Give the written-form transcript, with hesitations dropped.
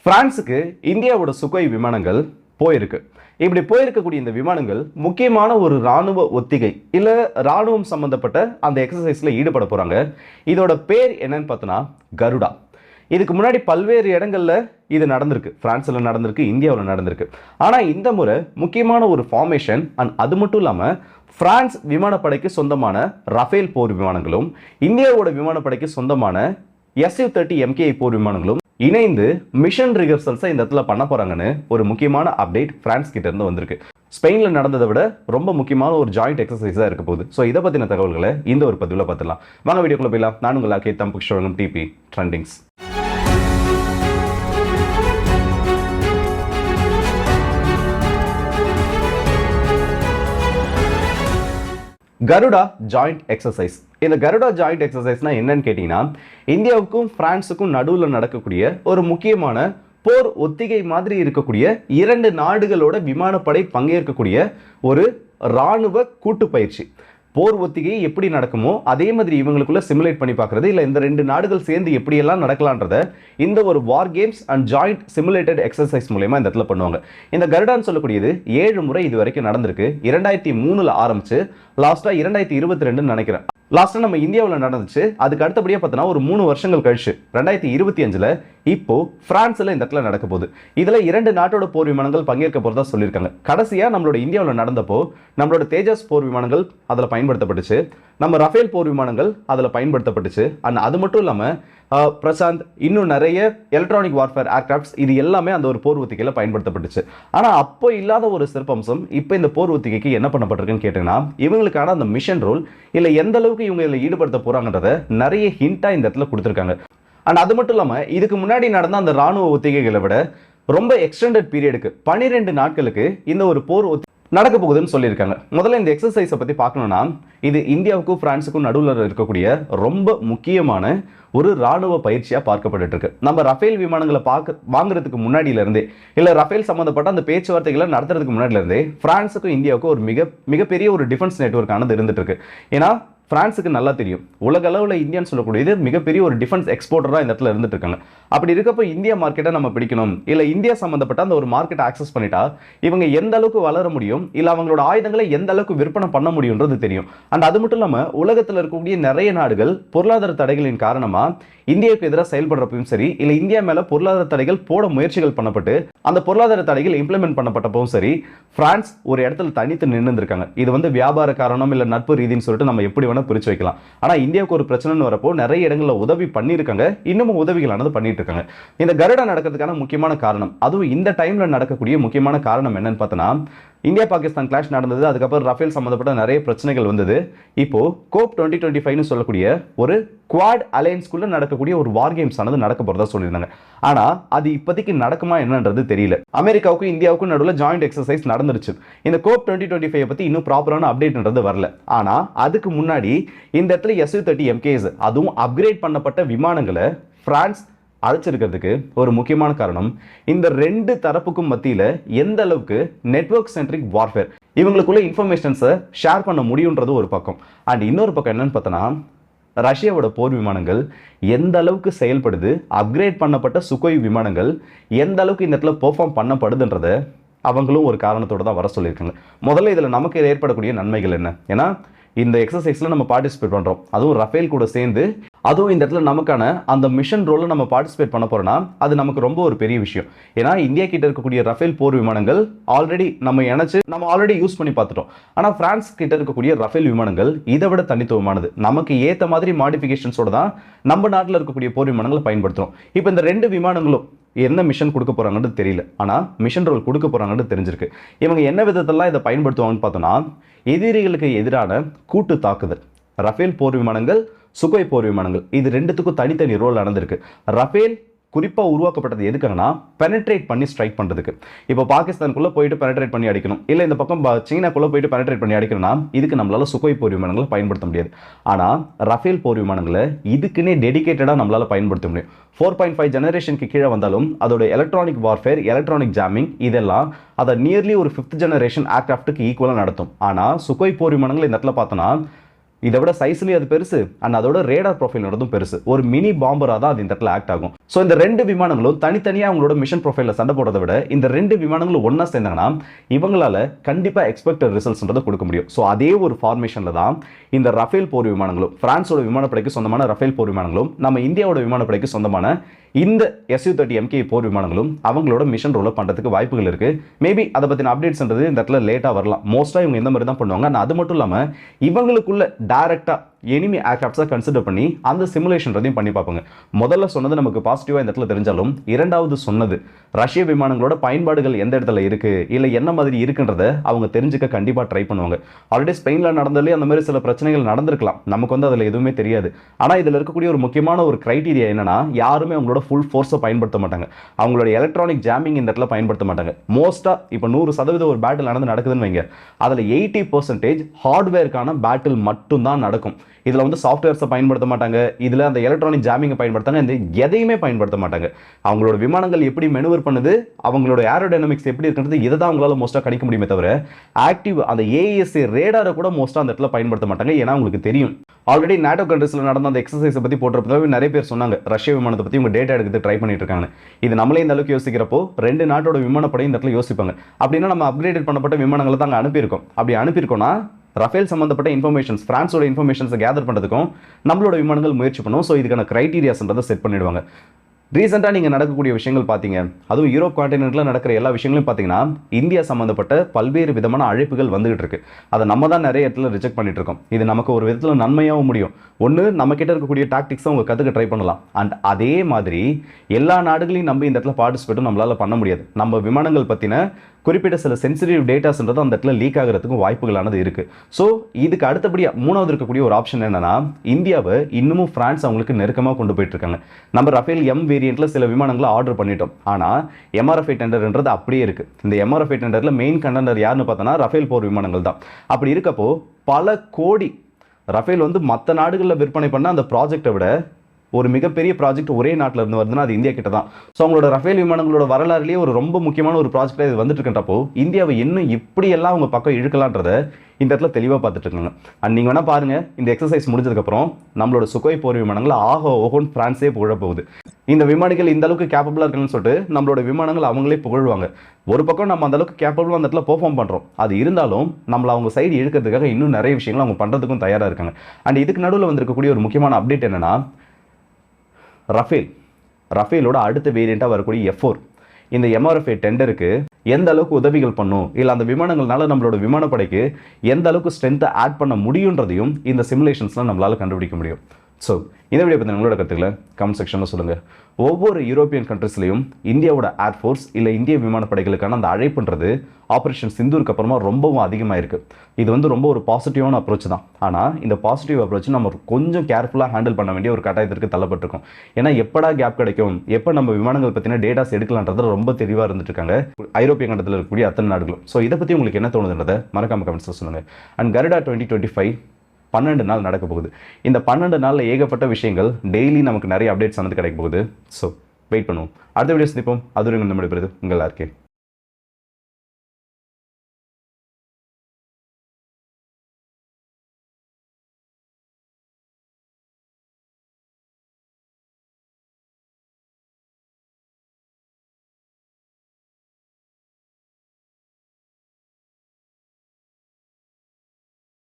பிரான்ஸுக்கு இந்தியாவோட சுகோய் விமானங்கள் போயிருக்கு. இப்படி போயிருக்கக்கூடிய இந்த விமானங்கள் முக்கியமான ஒரு ராணுவ ஒத்திகை இல்ல ராணுவம் சம்பந்தப்பட்ட அந்த எக்ஸசைஸ்ல ஈடுபட போறாங்க. இதோட பேர் என்னன்னு பார்த்தோன்னா கருடா. இதுக்கு முன்னாடி பல்வேறு இடங்கள்ல இது நடந்திருக்கு. பிரான்ஸ்ல நடந்திருக்கு, இந்தியாவில் நடந்திருக்கு. ஆனா இந்த முறை முக்கியமான ஒரு ஃபார்மேஷன். அண்ட் அது மட்டும் இல்லாம பிரான்ஸ் விமானப்படைக்கு சொந்தமான ரஃபேல் போர் விமானங்களும் இந்தியாவோட விமானப்படைக்கு சொந்தமான Su-30 MKI போர் விமானங்களும் இணைந்து மிஷன் ரிஹர்சல்ஸை இந்த இடத்துல பண்ண போறாங்கன்னு ஒரு முக்கியமான அப்டேட் பிரான்ஸ் கிட்ட இருந்து வந்திருக்கு. ஸ்பெயின்ல நடந்ததை விட ரொம்ப முக்கியமான ஒரு ஜாயிண்ட் எக்ஸசைஸா இருக்க போகுது. ஸோ இதை பத்தின தகவல்களை இந்த ஒரு பதிவில் பார்த்துலாம். வாங்க வீடியோக்குள்ள போயிடலாம். நான் உங்கள் ஆக்கே தம்புக் டிபி ட்ரெண்டிங்ஸ். Garuda joint exercise. இந்த கருடா ஜாயிண்ட் எக்ஸசைஸ்னா என்னன்னு கேட்டீங்கன்னா, இந்தியாவுக்கும் பிரான்ஸுக்கும் நடுவில் நடக்கக்கூடிய ஒரு முக்கியமான போர் ஒத்திகை மாதிரி இருக்கக்கூடிய இரண்டு நாடுகளோட விமானப்படை பங்கேற்கக்கூடிய ஒரு ராணுவ கூட்டு பயிற்சி. போர் ஒத்திகை எப்படி நடக்குமோ அதே மாதிரி இவங்களுக்குள்ள சிமுலேட் பண்ணி பார்க்கறது, இல்லை இந்த ரெண்டு நாடுகள் சேர்ந்து எப்படியெல்லாம் நடக்கலான்றத இந்த ஒரு war games and joint simulated exercise மூலமா இந்த இடத்துல பண்ணுவாங்க. இந்த கருடான்னு சொல்லக்கூடியது 7 முறை இது வரைக்கும் நடந்திருக்கு. 2003 ஆரம்பிச்சு லாஸ்டா 2022 நினைக்கிறேன். லாஸ்டா நம்ம இந்தியாவில் நடந்துச்சு. அதுக்கு அடுத்தபடியாக பார்த்தோன்னா ஒரு 3 வருஷங்கள் கழிச்சு 2025 இப்போ பிரான்ஸ்ல இந்த இடத்துல நடக்க போகுது. இதுல 2 நாட்டோட போர் விமானங்கள் பங்கேற்க போறதா சொல்லியிருக்காங்க. கடைசியா நம்மளோட இந்தியாவில் நடந்தப்போ நம்மளோட தேஜஸ் போர் விமானங்கள் அதில் பயன்படுத்தப்பட்டுச்சு, நம்ம ரஃபேல் போர் விமானங்கள் அதில் பயன்படுத்தப்பட்டுச்சு. அண்ட் அது மட்டும் இல்லாமல் பிரசாந்த், இன்னும் நிறைய எலக்ட்ரானிக் வார்ஃபேர் ஏர்கிராஃப்ட்ஸ், இது எல்லாமே அந்த ஒரு போர் ஒத்திகையில் பயன்படுத்தப்பட்டுச்சு. ஆனால் அப்போ இல்லாத ஒரு சிறப்பம்சம் இப்போ இந்த போர் ஒத்திகைக்கு என்ன பண்ணப்பட்டிருக்குன்னு கேட்டீங்கன்னா, இவங்களுக்கான அந்த மிஷன் ரோல் இல்லை எந்த அளவுக்கு இவங்க இதில் ஈடுபடுத்த போறாங்கன்றத நிறைய ஹிண்டா இந்த இடத்துல கொடுத்துருக்காங்க. அண்ட் அது மட்டும் இல்லாமல் இதுக்கு முன்னாடி நடந்த அந்த ராணுவ ஒத்திகைகளை விட ரொம்ப எக்ஸ்டெண்டட் பீரியடுக்கு 12 நாட்களுக்கு இந்த ஒரு போர் நடக்க போகுதுன்னு சொல்லியிருக்காங்க. முதல்ல இந்த எக்ஸசைஸை பற்றி பார்க்கணும்னா, இது இந்தியாவுக்கும் பிரான்ஸுக்கும் நடுவில் இருக்கக்கூடிய ரொம்ப முக்கியமான ஒரு ராணுவ பயிற்சியாக பார்க்கப்பட்டு இருக்கு. நம்ம ரஃபேல் விமானங்களை வாங்குறதுக்கு முன்னாடியில இருந்தே, இல்லை ரஃபேல் சம்மந்தப்பட்ட அந்த பேச்சுவார்த்தைகளை நடத்துறதுக்கு முன்னாடியில இருந்தே பிரான்ஸுக்கும் இந்தியாவுக்கும் ஒரு மிகப்பெரிய ஒரு டிஃபென்ஸ் நெட்வொர்க் ஆனது இருந்துட்டு இருக்கு. ஏன்னா பிரான்ஸுக்கு நல்லா தெரியும், உலக அளவில் இந்தியான்னு சொல்லக்கூடியது மிகப்பெரிய ஒரு டிஃபென்ஸ் எக்ஸ்போர்ட்டராக இந்த இடத்துல இருந்துட்டு இருக்காங்க. அப்படி இருக்கப்போ இந்தியா மார்க்கெட்டை நம்ம பிடிக்கணும், இல்லை இந்தியா சம்மந்தப்பட்ட அந்த ஒரு மார்க்கெட்டை ஆக்சஸ் பண்ணிட்டா இவங்க எந்த அளவுக்கு வளர முடியும், இல்லை அவங்களோட ஆயுதங்களை எந்த அளவுக்கு விற்பனை பண்ண முடியும்ன்றது தெரியும். அண்ட் அது மட்டும் இல்லாமல் உலகத்தில் இருக்கக்கூடிய நிறைய நாடுகள் பொருளாதார தடைகளின் காரணமாக இந்தியாவுக்கு எதிராக செயல்படுறப்பவும் சரி, இல்லை இந்தியா மேலே பொருளாதார தடைகள் போட முயற்சிகள் பண்ணப்பட்டு அந்த பொருளாதார தடைகள் இம்ப்ளிமெண்ட் பண்ணப்பட்டப்பவும் சரி, பிரான்ஸ் ஒரு இடத்துல தனித்து நின்று இருக்காங்க. இது வியாபார காரணம் இல்லை நட்பு ரீதின்னு சொல்லிட்டு நம்ம எப்படி பிரிச்சு வைக்கலாம். ஆனா இந்தியாவுக்கு ஒரு பிரச்சனை வரப்போ நிறைய இடங்கள்ல உதவி பண்ணிருக்காங்க, இன்னமும் உதவிகளானது பண்ணிட்டு இருக்காங்க. இந்த கருடா நடக்கிறதுக்கான முக்கியமான காரணம், அதுவும் இந்த டைம்ல நடக்கக்கூடிய முக்கியமான காரணம் என்னன்னு பார்த்தோன்னா, இந்தியா பாகிஸ்தான் கிளாஷ் நடந்தது. அதுக்கப்புறம் ரஃபேல் சம்பந்தப்பட்ட நிறைய பிரச்சனைகள் வந்தது. இப்போ கோப் 2025 சொல்லக்கூடிய ஒரு குவாட் அலையன்ஸ்குள்ள நடக்கக்கூடிய ஒரு வார் கேம்ஸ் ஆனது நடக்க போறதா சொல்லியிருந்தாங்க. ஆனா அது இப்போதைக்கு நடக்குமா என்னன்றது தெரியல. அமெரிக்காவுக்கும் இந்தியாவுக்கும் நடுவில் ஜாயிண்ட் எக்ஸசைஸ் நடந்துருச்சு. இந்த கோப் 2025 பத்தி இன்னும் ப்ராப்பரான அப்டேட்ன்றது வரல. ஆனா அதுக்கு முன்னாடி இந்த இடத்துல Su-30 MKS, அதுவும் அப்கிரேட் பண்ணப்பட்ட விமானங்களை பிரான்ஸ் அழைச்சிருக்கிறதுக்கு ஒரு முக்கியமான காரணம், இந்த ரெண்டு தரப்புக்கும் மத்தியில எந்த அளவுக்கு நெட்வொர்க் சென்ட்ரிக் வார்ஃபேர் இவங்களுக்குள்ள இன்ஃபர்மேஷன்ஸை ஷேர் பண்ண முடியுன்றது ஒரு பக்கம். அண்ட் இன்னொரு பக்கம் என்னன்னு பார்த்தோன்னா, ரஷ்யாவோட போர் விமானங்கள் எந்த அளவுக்கு செயல்படுது, அப்கிரேட் பண்ணப்பட்ட சுகோய் விமானங்கள் எந்த அளவுக்கு இந்த இடத்துல பெர்ஃபார்ம் பண்ணப்படுதுன்றத அவங்களும் ஒரு காரணத்தோட தான் வர சொல்லியிருக்காங்க. முதல்ல இதில் நமக்கு ஏற்படக்கூடிய நன்மைகள் என்ன? ஏன்னா இந்த எக்ஸசைஸ்ல நம்ம பார்ட்டிசிபேட் பண்றோம், அதுவும் ரஃபேல் கூட சேர்ந்து, அதுவும் இந்த இடத்துல நமக்கான அந்த மிஷன் ரோல நம்ம பார்ட்டிசிபேட் பண்ண போறோம்னா அது நமக்கு ரொம்ப ஒரு பெரிய விஷயம். ஏன்னா இந்தியா கிட்ட இருக்கக்கூடிய ரஃபேல் போர் விமானங்கள் ஆல்ரெடி நம்ம ஆல்ரெடி யூஸ் பண்ணி பார்த்துட்டோம். ஆனா பிரான்ஸ் கிட்ட இருக்கக்கூடிய ரஃபேல் விமானங்கள் இதை விட தனித்துவமானது. நமக்கு ஏத்த மாதிரி மாடிஃபிகேஷன்ஸோட தான் நம்ம நாட்டில் இருக்கக்கூடிய போர் விமானங்களை பயன்படுத்துறோம். இப்போ இந்த ரெண்டு விமானங்களும் என்ன மிஷன் கொடுக்க போறாங்கன்னு தெரியல, ஆனா மிஷன் ரோல் கொடுக்க போறாங்கன்னு தெரிஞ்சிருக்கு. இவங்க என்ன விதத்தெல்லாம் இதை பயன்படுத்துவாங்கன்னு பார்த்தோம்னா, எதிரிகளுக்கு எதிரான கூட்டு தாக்குதல், ரஃபேல் போர் விமானங்கள், சுகோய் போர் விமானங்கள், இது ரெண்டுத்துக்கும் தனித்தனி ரோல் நடந்திருக்கு. ரஃபேல் குறிப்பாக உருவாக்கப்பட்டது எதுக்காகனா பெனட்ரேட் பண்ணி ஸ்ட்ரைக் பண்ணுறதுக்கு. இப்போ பாகிஸ்தானுக்குள்ளே போயிட்டு பெனட்ரேட் பண்ணி அடிக்கணும், இல்லை இந்த பக்கம் சீனாக்குள்ளே போயிட்டு பெனட்ரேட் பண்ணி அடிக்கணும்னா இதுக்கு நம்மளால சுகோய் போர் விமானங்களை பயன்படுத்த முடியாது. ஆனால் ரஃபேல் போர் விமானங்களை இதுக்குன்னே டெடிகேட்டடாக நம்மளால் பயன்படுத்த முடியும். 4.5 ஜெனரேஷனுக்கு கீழே வந்தாலும் அதோட எலக்ட்ரானிக் வார்ஃபேர், எலக்ட்ரானிக் ஜாமிங் இதெல்லாம் அதை நியர்லி ஒரு 5th ஜெனரேஷன் ஏர்கிராஃப்ட்டுக்கு ஈக்குவலாக நடத்தும். ஆனால் சுகோய் போர் விமானங்கள் இந்த இடத்துல பார்த்தோன்னா இதை விட சைஸ்லயும் அது பெருசு அண்ட் அதோட ரேடார் ப்ரொஃபைல்ன்றதும் பெருசு. ஒரு மினி பாம்பரா தான் அது இந்த இடத்துல ஆக்ட் ஆகும். ஸோ இந்த ரெண்டு விமானங்களும் தனித்தனியா அவங்களோட மிஷன் ப்ரொஃபைல சண்டை போடுறதை விட இந்த ரெண்டு விமானங்களும் ஒன்னா சேர்ந்தாங்கன்னா இவங்களால கண்டிப்பா எக்ஸ்பெக்டட் ரிசல்ட்ஸ்ன்றதை கொடுக்க முடியும். ஸோ அதே ஒரு ஃபார்மேஷன்ல தான் இந்த ரஃபேல் போர் விமானங்களும், பிரான்ஸோட விமானப்படைக்கு சொந்தமான ரஃபேல் போர் விமானங்களும், நம்ம இந்தியாவோட விமானப்படைக்கு சொந்தமான இந்த Su-30MK போர் விமானங்களும் அவங்களோட மிஷன் ரோல பண்றதுக்கு வாய்ப்புகள் இருக்கு. மேபி அதை பத்தின அப்டேட்ஸ்ன்றது இந்த இடத்துல லேட்டா வரலாம். மோஸ்டா இவங்க இந்த மாதிரி தான் பண்ணுவாங்க. அது மட்டும் இல்லாம இவங்களுக்குள்ள டைரக்டா எனிமி ஏர்கிராஃப்ட்ஸை கன்சிடர் பண்ணி அந்த சிமுலேஷன்றதையும் பண்ணி பார்ப்பாங்க. முதல்ல சொன்னது நமக்கு பாசிட்டிவா இந்த இடத்துல தெரிஞ்சாலும், இரண்டாவது சொன்னது ரஷ்ய விமானங்களோட பயன்பாடுகள் எந்த இடத்துல இருக்கு இல்ல என்ன மாதிரி இருக்குன்றத அவங்க தெரிஞ்சுக்க கண்டிப்பா ட்ரை பண்ணுவாங்க. ஆல்ரெடி ஸ்பெயின்ல நடந்தாலே அந்த மாதிரி சில பிரச்சனைகள் நடந்திருக்கலாம், நமக்கு வந்து அதுல எதுவுமே தெரியாது. ஆனா இதுல இருக்கக்கூடிய ஒரு முக்கியமான ஒரு கிரைட்டீரியா என்னன்னா, யாருமே அவங்களோட ஃபுல் ஃபோர்ஸை பயன்படுத்த மாட்டாங்க. அவங்களோட எலக்ட்ரானிக் ஜாமிங் இந்த இடத்துல பயன்படுத்த மாட்டாங்க. மோஸ்டா இப்போ 100% ஒரு பேட்டில் நடக்குதுன்னு வைங்க, அதுல 80% ஹார்ட்வேருக்கான பேட்டில் மட்டும் தான் நடக்கும். இதுல வந்து சாஃப்ட்வேர்ஸை பயன்படுத்த மாட்டாங்க, இதுல அந்த எலக்ட்ரானிக் ஜாமிங்கை பயன்படுத்தாங்க, இந்த எதையுமே பயன்படுத்த மாட்டாங்க. அவங்களோட விமானங்கள் எப்படி மெனுவர் பண்ணுது, அவங்களோட ஏரோடைனமிக்ஸ் எப்படி இருக்குன்றது இதை தான் அவங்களால மோஸ்டா கணிக்க முடியுமே தவிர ஆக்டிவ் அந்த AESA ரேடாரை கூட மோஸ்டா அந்த இடத்துல பயன்படுத்த மாட்டாங்க. ஏன்னா உங்களுக்கு தெரியும், ஆல்ரெடி நாட்டோ கண்ட்ரீஸ்ல நடந்த அந்த எக்ஸசைஸை பத்தி போட்டிருப்பதாவே நிறைய பேர் சொன்னாங்க ரஷ்ய விமானத்தை பத்தி உங்க டேட்டா எடுத்து ட்ரை பண்ணிட்டு இருக்காங்க. இது நம்மளே இந்த அளவுக்கு யோசிக்கிறப்போ ரெண்டு நாட்டோட விமானப்படை இந்த இடத்துல யோசிப்பாங்க. அப்படின்னா நம்ம அப்கிரேட் பண்ணப்பட்ட விமானங்களை தான் அனுப்பியிருக்கோம். அப்படி அனுப்பியிருக்கோம்னா ரஃபேல் சம்பந்தப்பட்ட இன்ஃபர்மேஷன்ஸ், பிரான்ஸோட இன்ஃபர்மேஷன்ஸை கேதர் பண்ணுறதுக்கும் நம்மளோட விமானங்கள் முயற்சி பண்ணும். ஸோ இதுக்கான கிரைட்டீரியாஸ்ன்றதை செட் பண்ணிடுவாங்க. ரீசெண்டாக நீங்கள் நடக்கக்கூடிய விஷயங்கள் பார்த்தீங்க, அதுவும் யூரோப் கான்டினென்ட்ல நடக்கிற எல்லா விஷயங்களையும் பார்த்தீங்கன்னா இந்தியா சம்மந்தப்பட்ட பல்வேறு விதமான அழைப்புகள் வந்துகிட்டு இருக்கு. அதை நம்ம தான் நிறைய இடத்துல ரிஜெக்ட் பண்ணிட்டு இருக்கோம். இது நமக்கு ஒரு விதத்தில் நன்மையாகவும் முடியும். ஒன்று, நம்ம கிட்ட இருக்கக்கூடிய டாக்டிக்ஸை அவங்க கற்றுக்க ட்ரை பண்ணலாம். அண்ட் அதே மாதிரி எல்லா நாடுகளையும் நம்ம இந்த இடத்துல பார்ட்டிசிபேட்டும் நம்மளால பண்ண முடியாது. நம்ம விமானங்கள் பற்றின குறிப்பிட்ட சில சென்சிட்டிவ் டேட்டாஸ்ன்றது அந்த இடத்துல லீக் ஆகிறதுக்கும் வாய்ப்புகளானது இருக்கு. ஸோ இதுக்கு அடுத்தபடியாக மூணாவது இருக்கக்கூடிய ஒரு ஆப்ஷன் என்னன்னா, இந்தியாவை இன்னமும் பிரான்ஸ் அவங்களுக்கு நெருக்கமாக கொண்டு போயிட்டு இருக்காங்க. நம்ம ரஃபேல் M வேரியன்ட்ல சில விமானங்களை ஆர்டர் பண்ணிட்டோம். ஆனால் MRFA டெண்டர்ன்றது அப்படியே இருக்கு. இந்த MRFA டெண்டர்ல மெயின் கண்டெண்டர் யாருன்னு பார்த்தோன்னா ரஃபேல் போர் விமானங்கள் தான். அப்படி இருக்கப்போ பல கோடி ரஃபேல் வந்து மற்ற நாடுகளில் விற்பனை பண்ண அந்த ப்ராஜெக்டை விட ஒரு மிகப்பெரிய ப்ராஜெக்ட் ஒரே நாட்டில் இருந்து வருதுன்னா அது இந்தியா கிட்ட தான். ஸோ அவங்களோட ரஃபேல் விமானங்களோட வரலாறுலேயே ஒரு ரொம்ப முக்கியமான ஒரு ப்ராஜெக்டாக இது வந்துட்டு இருக்கின்றப்போ இந்தியாவை இன்னும் இப்படியெல்லாம் அவங்க பக்கம் இழுக்கலான்றத இந்த இடத்துல தெளிவாக பார்த்துட்டு இருக்காங்க. அண்ட் நீங்கள் வேணா பாருங்க, இந்த எக்ஸசைஸ் முடிஞ்சதுக்கப்புறம் நம்மளோட சுகோய் போர் விமானங்கள் ஓஹோன்னு பிரான்ஸே புகழ போகுது. இந்த விமானிகள் இந்த அளவுக்கு கேப்பபிளாக இருக்குன்னு சொல்லிட்டு நம்மளோட விமானங்கள் அவங்களே புகழ்வாங்க. ஒரு பக்கம் நம்ம அந்த அளவுக்கு கேப்பபிளாக அந்த இடத்துல பெர்ஃபார்ம் பண்ணுறோம். அது இருந்தாலும் நம்மளை அவங்க சைடு இழுக்கிறதுக்காக இன்னும் நிறைய விஷயங்கள் அவங்க பண்ணுறதுக்கும் தயாராக இருக்காங்க. அண்ட் இதுக்கு நடுவில் வந்திருக்கக்கூடிய ஒரு முக்கியமான அப்டேட் என்னன்னா, ரஃபேலோட அடுத்த வேரியண்ட்டாக வரக்கூடிய F4 இந்த MRFA டெண்டருக்கு எந்த அளவுக்கு உதவிகள் பண்ணும், இல்லை அந்த விமானங்கள்னால நம்மளோட விமானப்படைக்கு எந்த அளவுக்கு ஸ்ட்ரென்த்தை ஆட் பண்ண முடியுன்றதையும் இந்த சிமுலேஷன்ஸ்லாம் நம்மளால கண்டுபிடிக்க முடியும். ஸோ இந்த வீடியோ பற்றி உங்களோட கருத்துக்களை கமெண்ட் செக்ஷனில் சொல்லுங்கள். ஒவ்வொரு யூரோப்பியன் கண்ட்ரீஸ்லையும் இந்தியாவோட ஏர்ஃபோர்ஸ் இல்லை இந்திய விமானப்படைகளுக்கான அந்த அழைப்புன்றது ஆப்ரேஷன் சிந்தூருக்கு அப்புறமா ரொம்பவும் அதிகமாக இருக்குது. இது வந்து ரொம்ப ஒரு பாசிட்டிவான அப்ரோச் தான். ஆனால் இந்த பாசிட்டிவ் அப்ரோச் நம்ம கொஞ்சம் கேர்ஃபுல்லாக ஹேண்டில் பண்ண வேண்டிய ஒரு கட்டாயத்திற்கு தள்ளப்பட்டிருக்கும். ஏன்னா எப்படா கேப் கிடைக்கும், எப்போ நம்ம விமானங்கள் பற்றின டேட்டாஸ் எடுக்கலான்றது ரொம்ப தெளிவாக இருந்துட்டு இருக்காங்க ஐரோப்பிய கண்டத்தில் இருக்கக்கூடிய அத்தனை நாடுகளும். ஸோ இதை பற்றி உங்களுக்கு என்ன தோணுதுன்றதை மறக்காம கமெண்ட்ஸில் சொல்லுங்கள். அண்ட் கருடா 2025 12 நாள் நடக்க போகுது. இந்த 12 நாளில் ஏகப்பட்ட விஷயங்கள், டெய்லி நமக்கு நிறைய அப்டேட்ஸ் வந்து கிடைக்க போகுது. ஸோ வெயிட் பண்ணுவோம். அடுத்த வீடியோ சந்திப்போம். அது நம்மளுடைய உங்கள் RK.